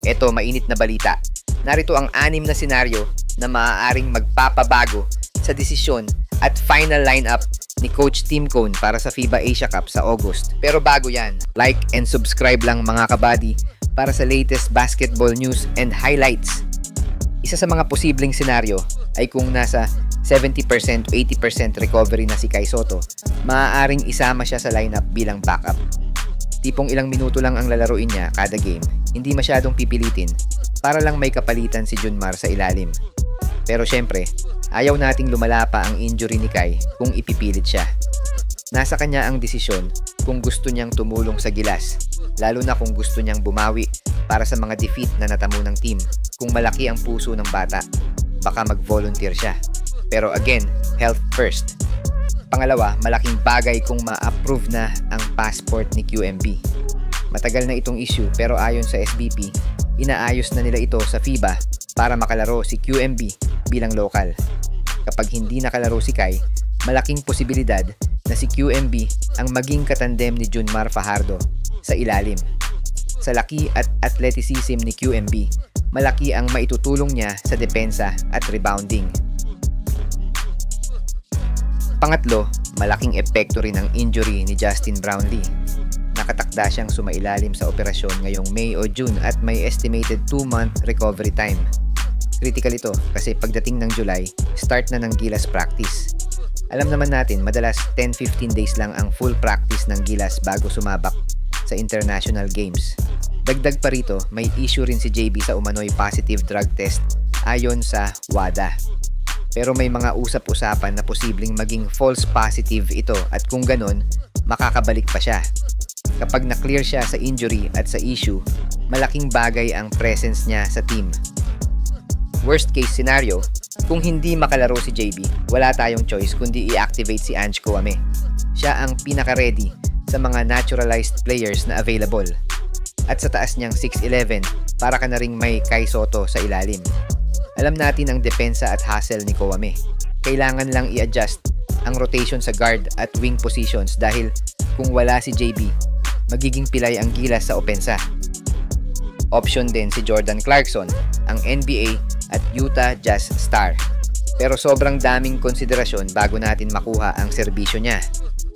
Eto, mainit na balita. Narito ang 6 na senaryo na maaaring magpapabago sa desisyon at final lineup ni Coach Tim Cone para sa FIBA Asia Cup sa August. Pero bago yan, like and subscribe lang mga kabady para sa latest basketball news and highlights. Isa sa mga posibleng senaryo ay kung nasa 70% to 80% recovery na si Kai Sotto, maaaring isama siya sa lineup bilang backup. Tipong ilang minuto lang ang lalaruin niya kada game, hindi masyadong pipilitin para lang may kapalitan si Junmar sa ilalim. Pero syempre, ayaw nating lumala pa ang injury ni Kai kung ipipilit siya. Nasa kanya ang desisyon kung gusto niyang tumulong sa gilas, lalo na kung gusto niyang bumawi para sa mga defeat na natamo ng team. Kung malaki ang puso ng bata, baka mag-volunteer siya. Pero again, health first. Pangalawa, malaking bagay kung ma-approve na ang passport ni QMB. Matagal na itong issue pero ayon sa SBP, inaayos na nila ito sa FIBA para makalaro si QMB bilang local. Kapag hindi nakalaro si Kai, malaking posibilidad na si QMB ang maging katandem ni Junmar Fajardo sa ilalim. Sa laki at athleticism ni QMB, malaki ang maitutulong niya sa depensa at rebounding. Pangatlo, malaking epekto rin ang injury ni Justin Brownlee. Nakatakda siyang sumailalim sa operasyon ngayong May o June at may estimated 2-month recovery time. Critical ito kasi pagdating ng July, start na ng Gilas practice. Alam naman natin, madalas 10-15 days lang ang full practice ng Gilas bago sumabak sa international games. Dagdag pa rito, may issue rin si JB sa umano'y positive drug test ayon sa WADA. Pero may mga usap-usapan na posibleng maging false positive ito at kung ganon, makakabalik pa siya. Kapag na-clear siya sa injury at sa issue, malaking bagay ang presence niya sa team. Worst case scenario, kung hindi makalaro si JB, wala tayong choice kundi i-activate si Ange Kouame. Siya ang pinaka-ready sa mga naturalized players na available. At sa taas niyang 6'11", para ka na ring may Kai Sotto sa ilalim. Alam natin ang depensa at hustle ni Kouame. Kailangan lang i-adjust ang rotation sa guard at wing positions dahil kung wala si JB, magiging pilay ang Gilas sa opensa. Option din si Jordan Clarkson, ang NBA at Utah Jazz star. Pero sobrang daming konsiderasyon bago natin makuha ang serbisyo niya.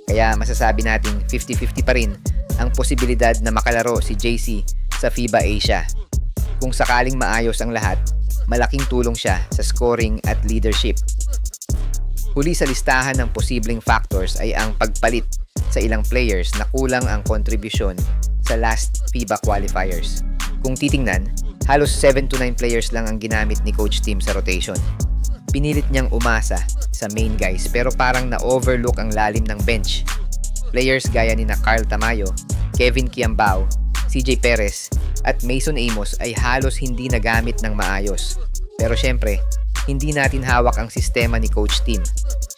Kaya masasabi nating 50-50 pa rin ang posibilidad na makalaro si JC sa FIBA Asia. Kung sakaling maayos ang lahat, malaking tulong siya sa scoring at leadership. Huli sa listahan ng posibleng factors ay ang pagpalit sa ilang players na kulang ang kontribusyon sa last FIBA qualifiers. Kung titingnan, halos 7 to 9 players lang ang ginamit ni Coach Tim sa rotation. Pinilit niyang umasa sa main guys pero parang na-overlook ang lalim ng bench. Players gaya ni na Carl Tamayo, Kevin Kiambao, CJ Perez at Mason Amos ay halos hindi nagamit ng maayos. Pero syempre, hindi natin hawak ang sistema ni Coach Tim.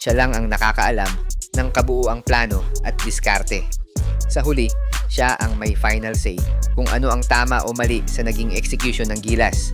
Siya lang ang nakakaalam ng kabuuang plano at diskarte. Sa huli, siya ang may final say kung ano ang tama o mali sa naging execution ng Gilas.